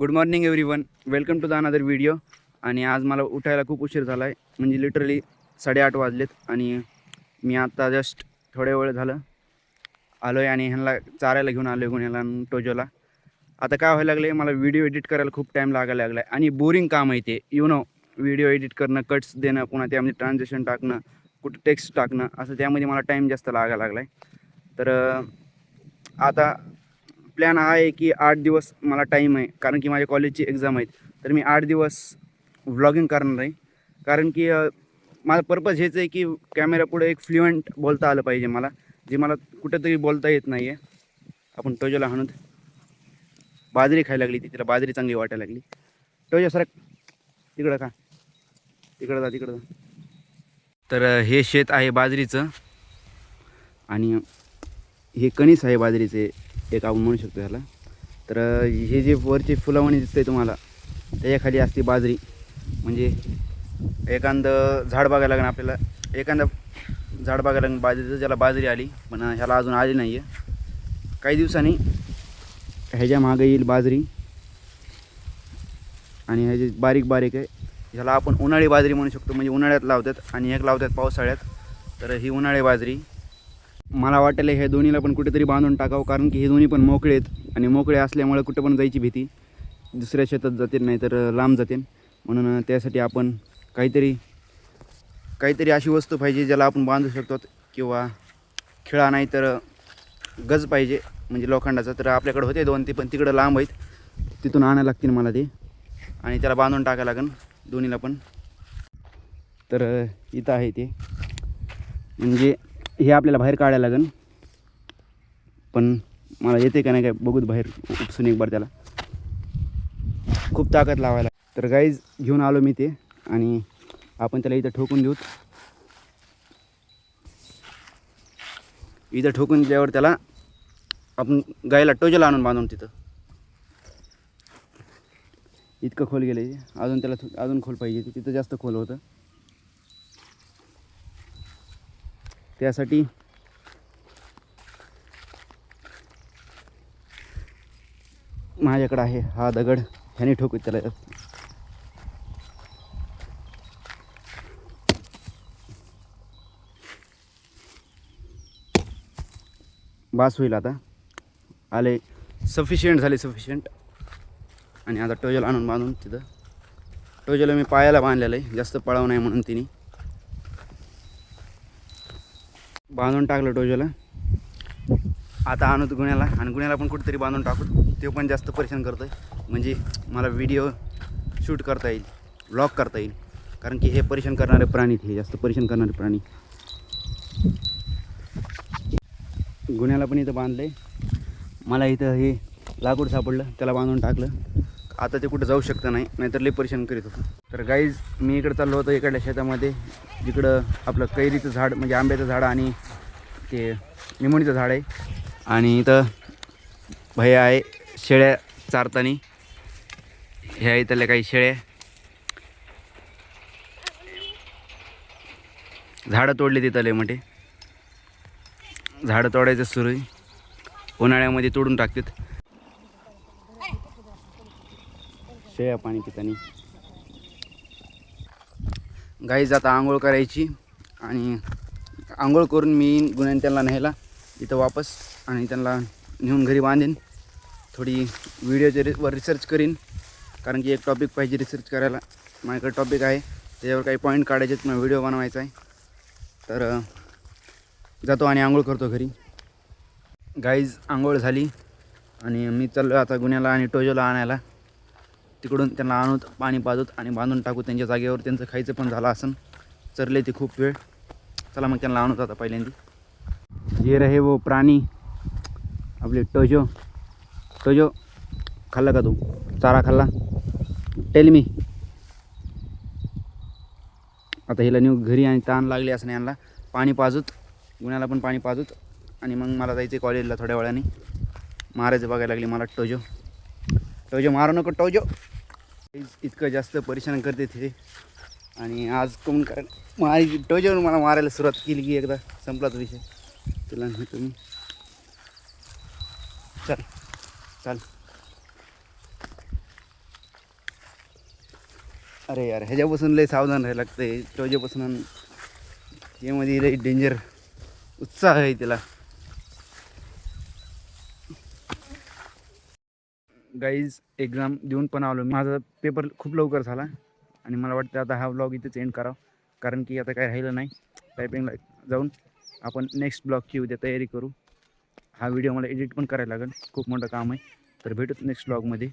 Good morning everyone, welcome to the another video. आणि आज मला उठायला खूप उशीर झाला आहे, म्हणजे लिटरली 8:30 वाजलेत. आणि मी आता जस्ट थोड्या वेळ झालं आलो आहे आणि ह्यांना चारायला घेऊन आलो आहे गुन्ह्याला आणि टोजोला. आता काय व्हायला लागलं आहे, मला व्हिडिओ एडिट करायला खूप टाईम लागायला लागला आहे आणि बोरिंग काम आहे ते. व्हिडिओ एडिट करणं, कट्स देणं, पुन्हा त्यामध्ये ट्रान्झॅक्शन टाकणं, कुठं टेक्स्ट टाकणं, असं त्यामध्ये मला टाईम जास्त लागायला लागला आहे. तर आता प्लॅन हा आहे की 8 दिवस मला टाईम आहे, कारण की माझ्या कॉलेजची एक्झाम आहेत. तर मी 8 दिवस व्लॉगिंग करणार आहे, कारण की माझा पर्पज हेच आहे की कॅमेरापुढे एक फ्लुएंट बोलता आलं पाहिजे मला, जे मला कुठंतरी बोलता येत नाही आहे. आपण टोजोला हाणून बाजरी खायला लागली, तिला बाजरी चांगली वाटायला लागली. टोजो सर तिकडं का, तिकडं जा. तर हे शेत आहे बाजरीचं आणि हे कणीस आहे बाजरीचे, एक आपण म्हणू शकतो ह्याला. तर हे जे वरचे फुलावणी दिसते तुम्हाला, त्याच्याखाली असते बाजरी. म्हणजे एखादं झाड बघायला लागेल आपल्याला, एखादं झाड बघायला लागेल बाजरीचं, ज्याला बाजरी आली, पण ह्याला अजून आली नाही आहे. काही दिवसांनी ह्याच्या मागे येईल बाजरी. आणि ह्याची बारीक बारीक आहे, ह्याला आपण उन्हाळी बाजरी म्हणू शकतो. म्हणजे उन्हाळ्यात लावतात आणि एक लावतात पावसाळ्यात. तर ही उन्हाळी बाजरी. मला वाटलं हे दोन्हीला पण कुठेतरी बांधून टाकावं, कारण की हे दोन्ही पण मोकळे आहेत आणि मोकळे असल्यामुळे कुठं पण जायची भीती, दुसऱ्या शेतात जातील नाही तर लांब जातील. म्हणून त्यासाठी आपण काहीतरी अशी वस्तू पाहिजे ज्याला आपण बांधू शकतो, किंवा खिळा नाही तर गज पाहिजे, म्हणजे लोखंडाचा. तर आपल्याकडे होते 2 ते, पण तिकडं लांब आहेत, तिथून आणायला लागतील मला ते, आणि त्याला बांधून टाकायला लागेल दोन्हीला पण. तर इथं आहे ते, म्हणजे हे आपल्याला बाहेर काढायला लागेल. पण मला येते का नाही काय बघूत, बाहेर उपसून एक बार त्याला खूप ताकद लावायला. तर गाईज घेऊन आलो मी ते, आणि आपण त्याला इथं ठोकून देऊत. इथं ठोकून दिल्यावर त्याला आपण गायला टोजोला आणून बांधून तिथं. इतकं खोल गेलं आहे, अजून त्याला अजून खोल पाहिजे, तिथं जास्त खोल होतं. त्यासाठी माझ्याकडे आहे हा दगड, ह्याने ठोकूत त्याला. बास होईल आता, आले सफिशियंट झाले, सफिशियंट. आणि आता टोजोला आणून बांधून तिथं. टोजोला मी पायाला बांधलेलं आहे, जास्त पळाव नाही म्हणून तिने बांधून टाकलं टोजोला. आता आणूत गुन्ह्याला, आणि गुन्ह्याला पण कुठेतरी बांधून टाकूत. ते पण जास्त परेशान करतं आहे, म्हणजे मला व्हिडिओ शूट करता येईल, व्लॉग करता येईल, कारण की हे परेशान करणारे प्राणी, हे जास्त परेशान करणारे प्राणी. गुन्ह्याला पण इथं बांधलं आहे. मला इथं हे लाकूड सापडलं, त्याला बांधून टाकलं. आता ते कुठं जाऊ शकतं नाही, नाहीतर लई परेशान करीत होतं. तर गाईज मी इकडं चाललो होतो इकडल्या शेतामध्ये, जिकडं आपलं कैरीचं झाड, म्हणजे आंब्याचं झाड आणि ते निमोणीचं झाड आहे. आणि इथं भैया आहे शेळ्या चारतानी. ह्या इथल्या काही शेळ्या, झाडं तोडले तिथं लय मोठे. झाडं तोडायचं सुरू आहे, उन्हाळ्यामध्ये तोडून टाकतात. शेळ्या पाणी पितानी. गाईज आता आंघोळ करायची, आणि आंघोळ करून मी गुन्ह्याने त्यांना न्यायला इथं वापस, आणि त्यांना नेऊन घरी बांधेन. थोडी व्हिडिओच्या रिसर्च करीन, कारण की एक टॉपिक पाहिजे रिसर्च करायला. माझ्याकडे टॉपिक आहे, त्याच्यावर काही पॉईंट काढायचे आहेत, मला व्हिडिओ बनवायचा आहे. तर जातो आणि आंघोळ करतो घरी. गाईज आंघोळ झाली, आणि मी चाललो आता गुन्ह्याला आणि टोजोला आणायला. तिकडून त्यांना आणूत, पाणी पाजूत आणि बांधून टाकू त्यांच्या जागेवर. त्यांचं खायचं पण झालं असन, चरले ते खूप वेळ. चला मग त्यांना आणूत आता पहिल्यांदा. हे रहे वो प्राणी आपले टोजो. टोजो खाल्ला का तू, चारा खाल्ला? Tell me. आता हिला नेऊ घरी, आणि ताण लागली असं नाही यांना. पाणी पाजूत, गुन्ह्याला पण पाणी पाजूत, आणि मग मला जायचं कॉलेजला थोड्या वेळाने. मारायचं बघायला लागली मला टोजो. टोजो मारू नको टोजो. इतकं जास्त परेशान करते ते, आणि आज कोण कारण टोजोवर मला मारायला सुरुवात केली की एकदा संपलाच विषय. तुला नाही तुम्ही चल चल. अरे यार ह्याच्यापासून लय सावधान राहायला लागतंय टोजेपासून. यामध्ये लय डेंजर उत्साह आहे त्याला. गाईज एक्झाम देऊन पण आलो. माझा पेपर खूप लवकर झाला आणि मला वाटतं आता हा ब्लॉग इथेच एंड करावा, कारण की आता काय राहिलं नाही. टायपिंगला जाऊन आपण नेक्स्ट ब्लॉगची उद्या तयारी करू. हा व्हिडिओ मला एडिट पण करायला लागेल, खूप मोठं काम आहे. तर भेटूच नेक्स्ट ब्लॉगमध्ये.